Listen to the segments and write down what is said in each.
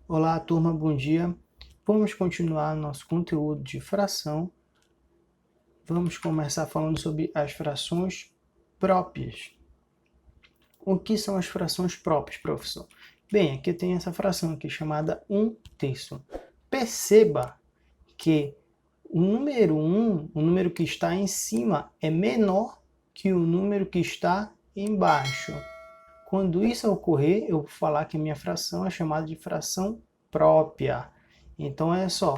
Olá, turma, bom dia. Vamos continuar nosso conteúdo de fração. Vamos começar falando sobre as frações próprias. O que são as frações próprias, professor? Bem, aqui tem essa fração aqui chamada 1/3. Perceba que o número 1, o número que está em cima, é menor que o número que está embaixo. Quando isso ocorrer, eu vou falar que a minha fração é chamada de fração própria. Então, é só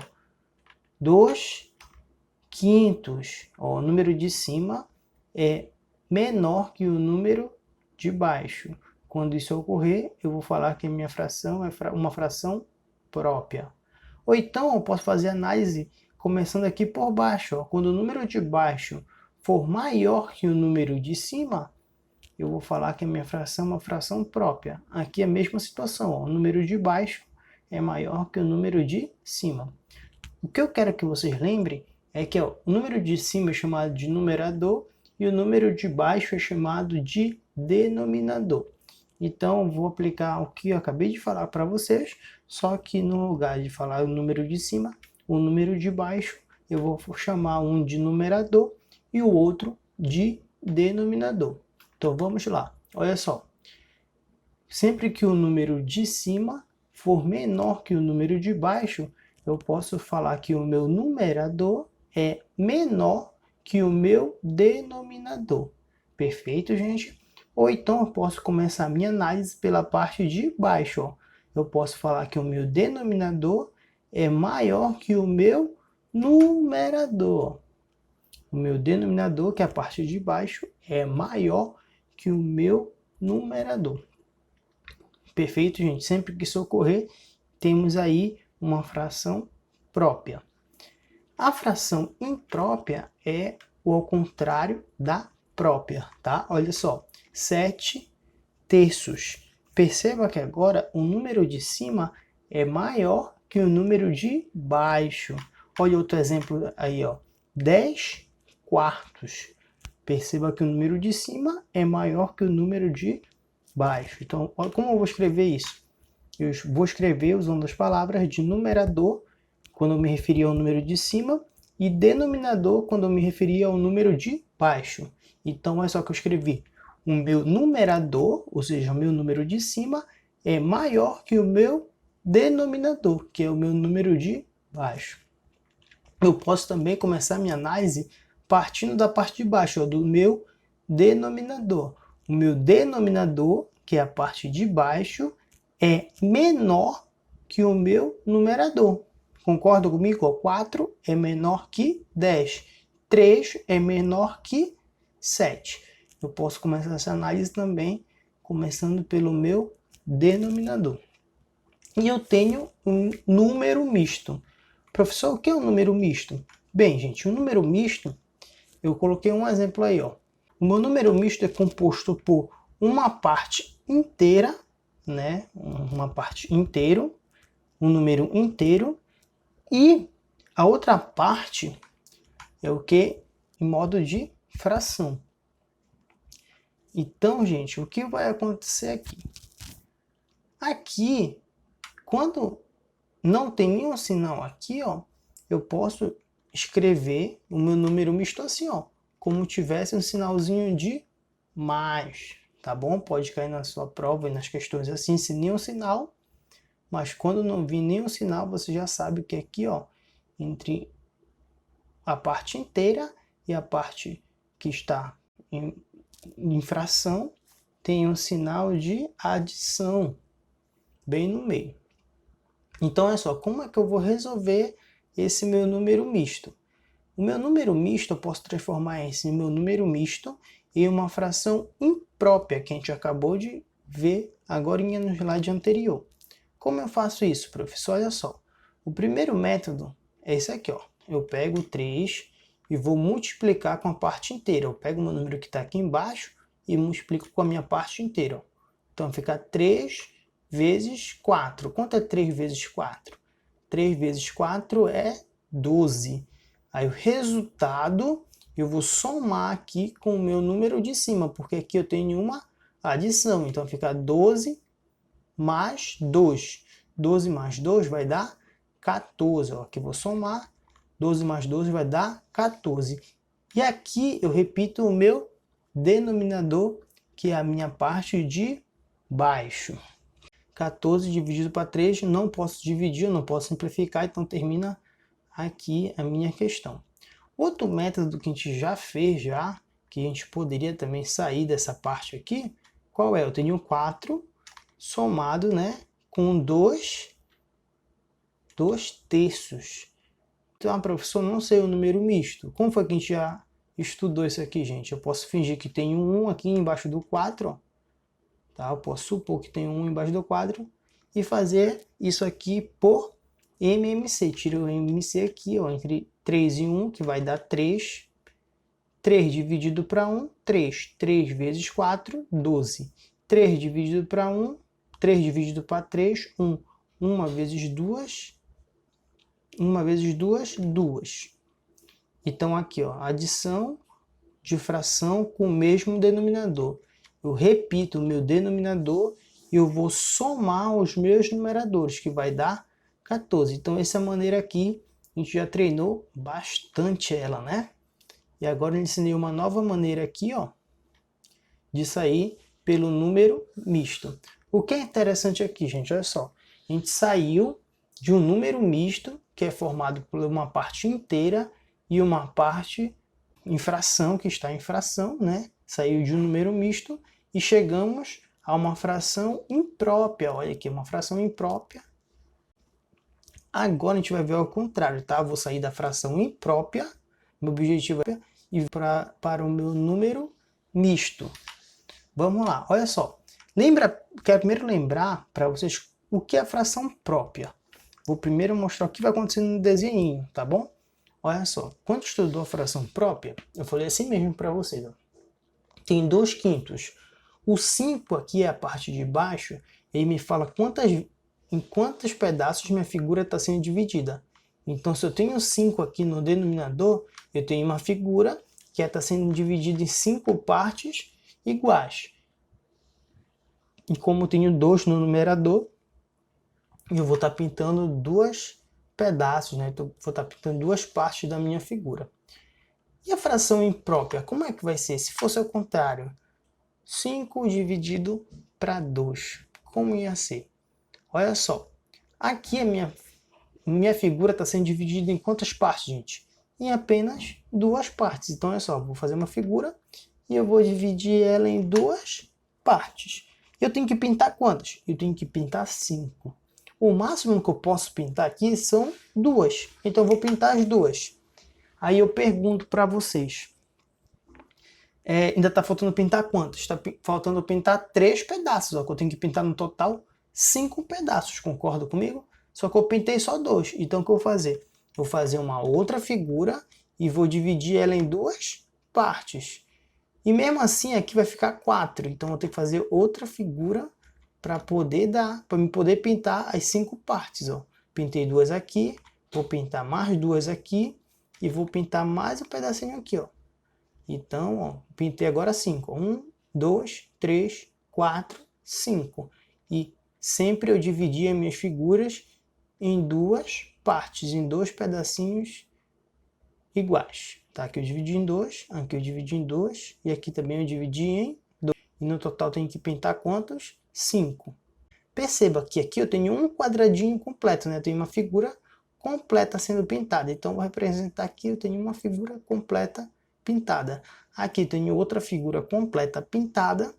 2/5. O número de cima é menor que o número de baixo. Quando isso ocorrer, eu vou falar que a minha fração é uma fração própria. Ou então, eu posso fazer análise começando aqui por baixo. Quando o número de baixo for maior que o número de cima, eu vou falar que a minha fração é uma fração própria. Aqui é a mesma situação. O número de baixo é maior que o número de cima. O que eu quero que vocês lembrem é que o número de cima é chamado de numerador e o número de baixo é chamado de denominador. Então, vou aplicar o que eu acabei de falar para vocês, só que no lugar de falar o número de cima, o número de baixo, eu vou chamar um de numerador e o outro de denominador. Então, vamos lá. Olha só. Sempre que o número de cima for menor que o número de baixo, eu posso falar que o meu numerador é menor que o meu denominador. Perfeito, gente? Ou então eu posso começar a minha análise pela parte de baixo. Eu posso falar que o meu denominador é maior que o meu numerador. O meu denominador, que é a parte de baixo, é maior que o meu numerador. Perfeito, gente? Sempre que isso ocorrer, temos aí uma fração própria. A fração imprópria é o ao contrário da própria, tá? Olha só, 7/3. Perceba que agora o número de cima é maior que o número de baixo. Olha outro exemplo aí, ó, 10/4. Perceba que o número de cima é maior que o número de baixo. Então, olha como eu vou escrever isso. Eu vou escrever usando as palavras de numerador, quando eu me referir ao número de cima, e denominador, quando eu me referir ao número de baixo. Então, é só que eu escrevi. O meu numerador, ou seja, o meu número de cima, é maior que o meu denominador, que é o meu número de baixo. Eu posso também começar a minha análise partindo da parte de baixo, do meu denominador. O meu denominador, que é a parte de baixo, é menor que o meu numerador. Concorda comigo? 4 é menor que 10. 3 é menor que 7. Eu posso começar essa análise também começando pelo meu denominador. E eu tenho um número misto. Professor, o que é um número misto? Bem, gente, um número misto, eu coloquei um exemplo aí, ó. O meu número misto é composto por uma parte inteira, né? Uma parte inteiro, um número inteiro, e a outra parte é o que? Em modo de fração. Então, gente, o que vai acontecer aqui? Aqui, quando não tem nenhum sinal aqui, ó, eu posso escrever o meu número misto assim, ó, como tivesse um sinalzinho de mais, tá bom? Pode cair na sua prova e nas questões assim, sem nenhum sinal, mas quando não vir nenhum sinal, você já sabe que aqui, ó, entre a parte inteira e a parte que está em fração, tem um sinal de adição bem no meio. Então, é só, como é que eu vou resolver esse meu número misto? O meu número misto, eu posso transformar esse meu número misto em uma fração imprópria, que a gente acabou de ver agora no slide anterior. Como eu faço isso, professor? Olha só. O primeiro método é esse aqui, ó. Eu pego 3 e vou multiplicar com a parte inteira. Eu pego o meu número que está aqui embaixo e multiplico com a minha parte inteira. Então, fica 3 vezes 4. Quanto é 3 vezes 4? 3 vezes 4 é 12. Aí o resultado eu vou somar aqui com o meu número de cima, porque aqui eu tenho uma adição. Então fica 12 mais 2. 12 mais 2 vai dar 14. Ó, aqui eu vou somar. 12 mais 12 vai dar 14. E aqui eu repito o meu denominador, que é a minha parte de baixo. 14 dividido para 3, não posso dividir, eu não posso simplificar, então termina aqui a minha questão. Outro método que a gente já fez, que a gente poderia também sair dessa parte aqui, qual é? Eu tenho 4 somado, né, com 2 terços. Então, professor, não sei o número misto. Como foi que a gente já estudou isso aqui, gente? Eu posso fingir que tem um 1 aqui embaixo do 4, ó. Tá? Eu posso supor que tem um 1 embaixo do 4 e fazer isso aqui por MMC. Tiro o MMC aqui, ó, entre 3 e 1, que vai dar 3. 3 dividido para 1, 3. 3 vezes 4, 12. 3 dividido para 1, 3 dividido para 3, 1. 1 vezes 2, 1 vezes 2, 2. Então aqui, ó, adição de fração com o mesmo denominador. Eu repito o meu denominador e eu vou somar os meus numeradores, que vai dar 14. Então essa maneira aqui, a gente já treinou bastante ela, né? E agora eu ensinei uma nova maneira aqui, ó, de sair pelo número misto. O que é interessante aqui, gente, olha só. A gente saiu de um número misto, que é formado por uma parte inteira e uma parte em fração, que está em fração, né? Saiu de um número misto e chegamos a uma fração imprópria. Olha aqui, uma fração imprópria. Agora a gente vai ver ao contrário, tá? Eu vou sair da fração imprópria, meu objetivo é ir para o meu número misto. Vamos lá, olha só. Quero primeiro lembrar para vocês o que é a fração própria. Vou primeiro mostrar o que vai acontecer no desenho, tá bom? Olha só, quando estudou a fração própria, eu falei assim mesmo para vocês. Ó. Tem 2/5. O 5 aqui é a parte de baixo, ele me fala em quantos pedaços minha figura está sendo dividida. Então, se eu tenho 5 aqui no denominador, eu tenho uma figura que está sendo dividida em 5 partes iguais. E como eu tenho 2 no numerador, eu vou estar pintando 2 pedaços, né? Então, vou estar pintando 2 partes da minha figura. E a fração imprópria, como é que vai ser? Se fosse ao contrário, 5 dividido para 2, como ia ser? Olha só, aqui a minha figura está sendo dividida em quantas partes, gente? Em apenas 2 partes. Então, olha só, vou fazer uma figura e eu vou dividir ela em 2 partes. Eu tenho que pintar quantas? Eu tenho que pintar 5. O máximo que eu posso pintar aqui são 2. Então, eu vou pintar as 2. Aí eu pergunto para vocês. Ainda está faltando pintar quantos? Está faltando pintar 3 pedaços. Ó, que eu tenho que pintar no total 5 pedaços. Concorda comigo? Só que eu pintei só 2. Então o que eu vou fazer? Vou fazer uma outra figura e vou dividir ela em 2 partes. E mesmo assim aqui vai ficar 4. Então eu vou ter que fazer outra figura para me poder pintar as 5 partes. Ó. Pintei 2 aqui, vou pintar mais 2 aqui e vou pintar mais um pedacinho aqui, ó. Então, ó, pintei agora 5. 1, 2, 3, 4, 5. E sempre eu dividi as minhas figuras em 2 partes, em 2 pedacinhos iguais. Tá? Aqui eu dividi em 2, aqui eu dividi em 2, e aqui também eu dividi em 2. E no total eu tenho que pintar quantos? 5. Perceba que aqui eu tenho um quadradinho completo, né? Eu tenho uma figura completa sendo pintada. Então, vou representar aqui, eu tenho uma figura completa pintada. Aqui tenho outra figura completa pintada.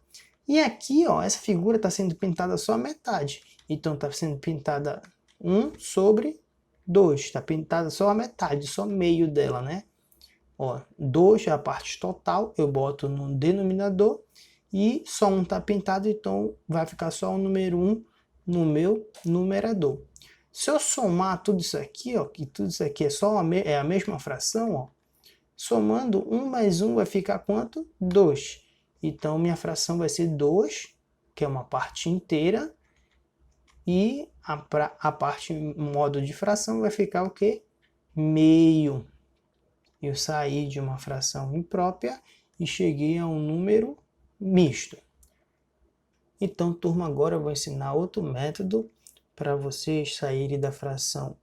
E aqui, ó, essa figura está sendo pintada só a metade. Então, está sendo pintada 1/2. Está pintada só a metade, só meio dela, né? Ó, 2 é a parte total, eu boto no denominador. E só um está pintado, então vai ficar só o número 1 no meu numerador. Se eu somar tudo isso aqui, ó, que tudo isso aqui é a mesma fração, ó, somando 1 mais 1 vai ficar quanto? 2. Então, minha fração vai ser 2, que é uma parte inteira, e a parte em modo de fração vai ficar o quê? Meio. Eu saí de uma fração imprópria e cheguei a um número misto. Então, turma, agora eu vou ensinar outro método para vocês saírem da fração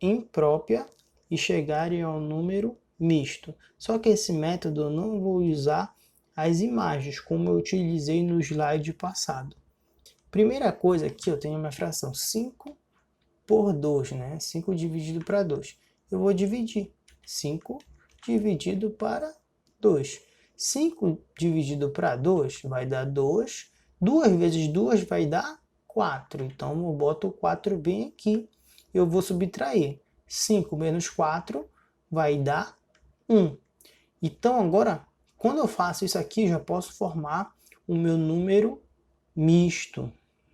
imprópria e chegarem ao número misto. Só que esse método eu não vou usar as imagens, como eu utilizei no slide passado. Primeira coisa aqui, eu tenho minha fração 5 por 2, né? 5 dividido para 2. Eu vou dividir 5 dividido para 2. 5 dividido para 2 vai dar 2. 2 vezes 2 vai dar 4. Então, eu boto o 4 bem aqui. Eu vou subtrair. 5 menos 4 vai dar 1. Então, agora, quando eu faço isso aqui, já posso formar o meu número misto.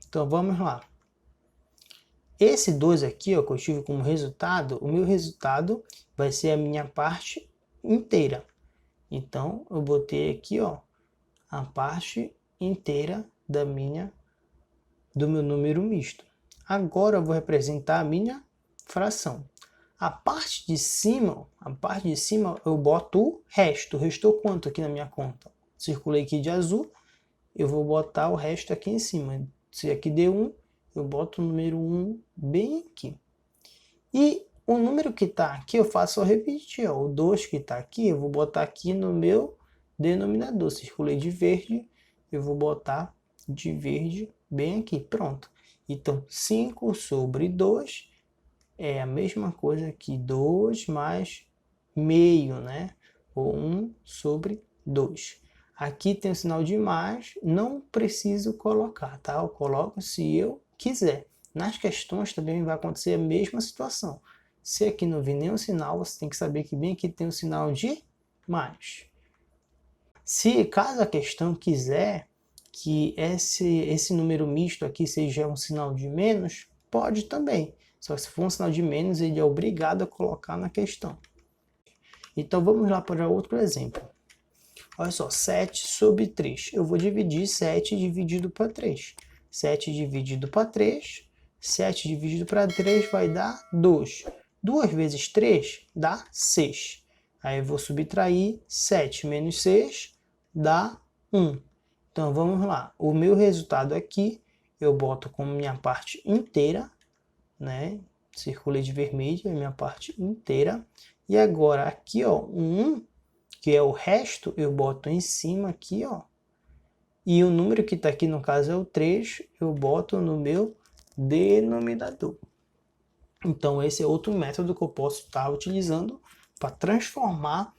Então, vamos lá. Esse 2 aqui, ó, que eu tive como resultado, o meu resultado vai ser a minha parte inteira. Então, eu botei aqui, ó, a parte inteira do meu número misto. Agora eu vou representar a minha fração. A parte de cima eu boto o resto. Restou quanto aqui na minha conta? Circulei aqui de azul, eu vou botar o resto aqui em cima. Se aqui deu 1, eu boto o número 1 bem aqui. E o número que está aqui eu faço só repetir. Ó. O 2 que está aqui eu vou botar aqui no meu denominador. Circulei de verde, eu vou botar de verde bem aqui. Pronto. Então, 5 sobre 2 é a mesma coisa que 2 mais meio, né? Ou 1 sobre 2. Aqui tem o sinal de mais, não preciso colocar, tá? Eu coloco se eu quiser. Nas questões também vai acontecer a mesma situação. Se aqui não vir nenhum sinal, você tem que saber que bem aqui tem o sinal de mais. Se caso a questão quiser que esse número misto aqui seja um sinal de menos, pode também. Só que se for um sinal de menos, ele é obrigado a colocar na questão. Então vamos lá para outro exemplo. Olha só, 7 sobre 3. Eu vou dividir 7 dividido para 3. 7 dividido para 3. 7 dividido para 3 vai dar 2. 2 vezes 3 dá 6. Aí eu vou subtrair 7 menos 6 dá 1. Então vamos lá. O meu resultado aqui eu boto como minha parte inteira, né? Circulei de vermelho, é minha parte inteira. E agora aqui, ó, um 1, que é o resto, eu boto em cima aqui, ó. E o número que está aqui, no caso, é o 3, eu boto no meu denominador. Então, esse é outro método que eu posso estar utilizando para transformar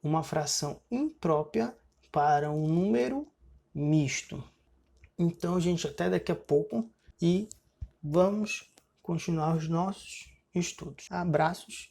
uma fração imprópria para um número misto. Então, gente, até daqui a pouco e vamos continuar os nossos estudos. Abraços!